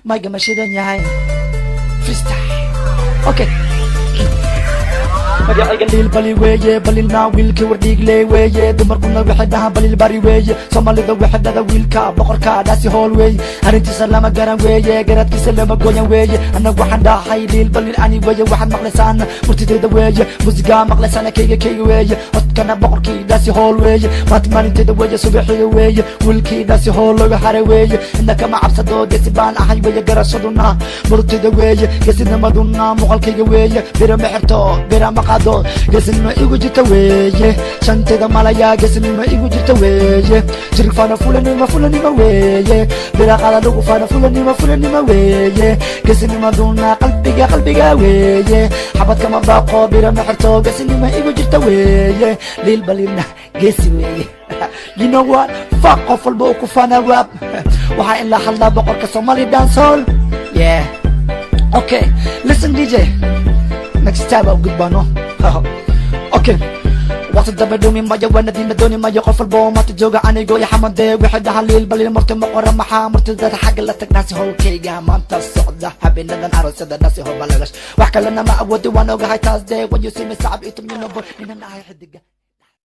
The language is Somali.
ما يجي مشيدن يا هاي freestyle اوكي magacayga liil bali weeye balilna wiilkii wardhiigle weeye dumarkuna waxay dhahaan balil bari weeye soomaalida waxay dhada wiilka boqorka dhaasi hool weeye arrintiisa lama garan weeye garaadkiisa lama gooyan weeye annagu waxaan dhahay liil balil ani weeye waxaad maqlaysaan murtideeda weeye musiga maqlaysaan kayga weeye codkana boqorkii dhaasi hool weeye maalinteeda weeye subaxiga weeye wiilkii dhaasi hool looga haray weeye inna kama cabsado geesi baan ahay weeye garashaduna murtida weeye geesinimaduna muuqaalkayga weeye bira ma xirto bira ma qaado geesinima igu jirta weeye shanteeda malaya geesinima igu jirta weeye jirig fana fulanima weeye bira qaada lagu fana fulanima weeye geesinimaduna qalbiga weeye xabadka ma baaqo bira ma xirto geesinima igu jirta weeye liil balina geesi weeye you know what fuck off walba ku fana rap waxaa in la hadlaa boqorka Somali dancehall yeah okay listen DJ next time I'll good bano okay وقت الدبدومي ما جوانا دينا دوني ما يقف البوم ما تجوغا عني قوي حمد وحد هالليل بلي مرت مقرم محا مرت ذات حق لتك ناسي هول كيغا ما انت الصعدة حبينا نعرس هذا ناسي هو بلغش وحكى لنا ما أودي وانا وقهاي تاز دي when you see me صعب ايتم ينبو لنا ناهي حدقة